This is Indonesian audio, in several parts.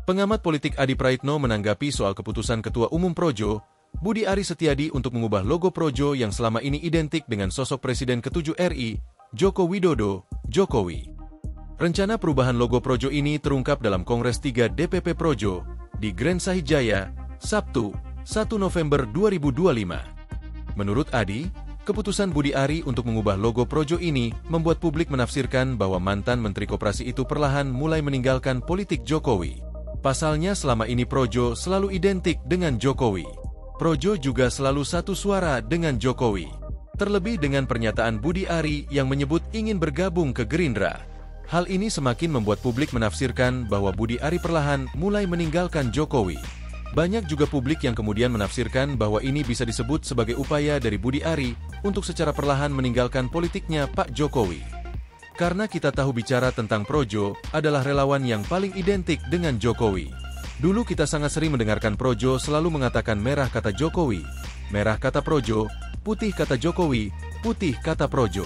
Pengamat politik Adi Praitno menanggapi soal keputusan Ketua Umum Projo, Budi Ari Setiadi untuk mengubah logo Projo yang selama ini identik dengan sosok Presiden ke-7 RI, Joko Widodo, Jokowi. Rencana perubahan logo Projo ini terungkap dalam Kongres 3 DPP Projo di Grand Sahijaya, Sabtu, 1 November 2025. Menurut Adi, keputusan Budi Ari untuk mengubah logo Projo ini membuat publik menafsirkan bahwa mantan Menteri Koperasi itu perlahan mulai meninggalkan politik Jokowi. Pasalnya selama ini Projo selalu identik dengan Jokowi. Projo juga selalu satu suara dengan Jokowi. Terlebih dengan pernyataan Budi Ari yang menyebut ingin bergabung ke Gerindra. Hal ini semakin membuat publik menafsirkan bahwa Budi Ari perlahan mulai meninggalkan Jokowi. Banyak juga publik yang kemudian menafsirkan bahwa ini bisa disebut sebagai upaya dari Budi Ari untuk secara perlahan meninggalkan politiknya Pak Jokowi. Karena kita tahu bicara tentang Projo adalah relawan yang paling identik dengan Jokowi. Dulu kita sangat sering mendengarkan Projo selalu mengatakan merah kata Jokowi, merah kata Projo, putih kata Jokowi, putih kata Projo.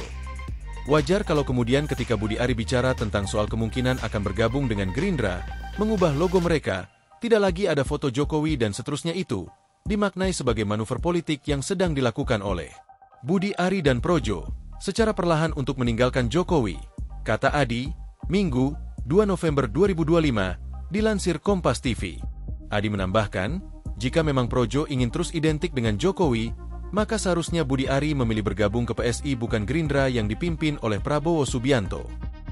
Wajar kalau kemudian ketika Budi Ari bicara tentang soal kemungkinan akan bergabung dengan Gerindra, mengubah logo mereka, tidak lagi ada foto Jokowi dan seterusnya itu, dimaknai sebagai manuver politik yang sedang dilakukan oleh Budi Ari dan Projo, secara perlahan untuk meninggalkan Jokowi, kata Adi, Minggu, 2 November 2025, dilansir Kompas TV. Adi menambahkan, jika memang Projo ingin terus identik dengan Jokowi, maka seharusnya Budi Ari memilih bergabung ke PSI bukan Gerindra yang dipimpin oleh Prabowo Subianto.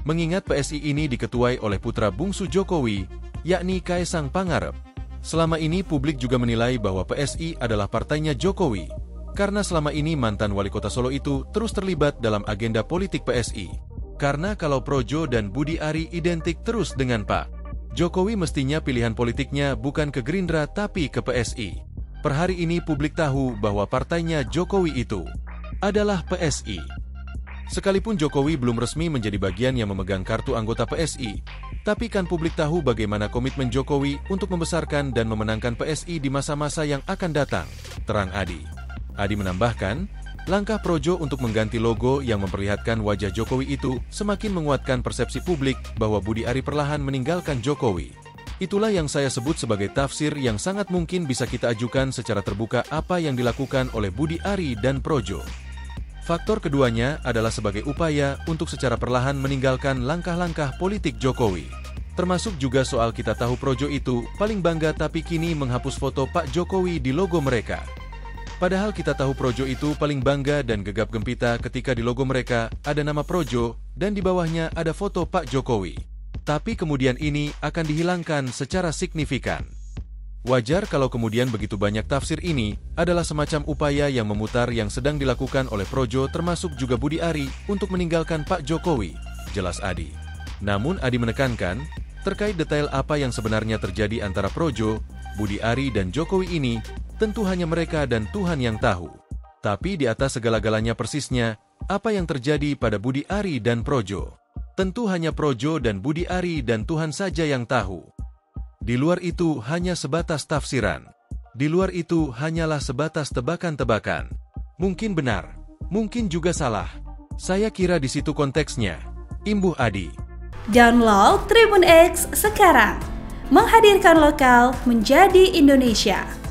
Mengingat PSI ini diketuai oleh putra bungsu Jokowi, yakni Kaesang Pangarep. Selama ini publik juga menilai bahwa PSI adalah partainya Jokowi, karena selama ini mantan wali kota Solo itu terus terlibat dalam agenda politik PSI. Karena kalau Projo dan Budi Ari identik terus dengan Pak Jokowi, mestinya pilihan politiknya bukan ke Gerindra tapi ke PSI. Per hari ini publik tahu bahwa partainya Jokowi itu adalah PSI. Sekalipun Jokowi belum resmi menjadi bagian yang memegang kartu anggota PSI, tapi kan publik tahu bagaimana komitmen Jokowi untuk membesarkan dan memenangkan PSI di masa-masa yang akan datang, terang Adi. Adi menambahkan, langkah Projo untuk mengganti logo yang memperlihatkan wajah Jokowi itu semakin menguatkan persepsi publik bahwa Budi Ari perlahan meninggalkan Jokowi. Itulah yang saya sebut sebagai tafsir yang sangat mungkin bisa kita ajukan secara terbuka apa yang dilakukan oleh Budi Ari dan Projo. Faktor keduanya adalah sebagai upaya untuk secara perlahan meninggalkan langkah-langkah politik Jokowi. Termasuk juga soal kita tahu Projo itu paling bangga tapi kini menghapus foto Pak Jokowi di logo mereka. Padahal kita tahu Projo itu paling bangga dan gegap gempita ketika di logo mereka ada nama Projo dan di bawahnya ada foto Pak Jokowi. Tapi kemudian ini akan dihilangkan secara signifikan. Wajar kalau kemudian begitu banyak tafsir ini adalah semacam upaya yang memutar yang sedang dilakukan oleh Projo termasuk juga Budi Ari untuk meninggalkan Pak Jokowi, jelas Adi. Namun Adi menekankan, terkait detail apa yang sebenarnya terjadi antara Projo, Budi Ari dan Jokowi ini, tentu hanya mereka dan Tuhan yang tahu. Tapi di atas segala-galanya persisnya, apa yang terjadi pada Budi Ari dan Projo. Tentu hanya Projo dan Budi Ari dan Tuhan saja yang tahu. Di luar itu hanya sebatas tafsiran. Di luar itu hanyalah sebatas tebakan-tebakan. Mungkin benar, mungkin juga salah. Saya kira di situ konteksnya. Imbuh Adi. Download Tribun X sekarang. Menghadirkan lokal menjadi Indonesia.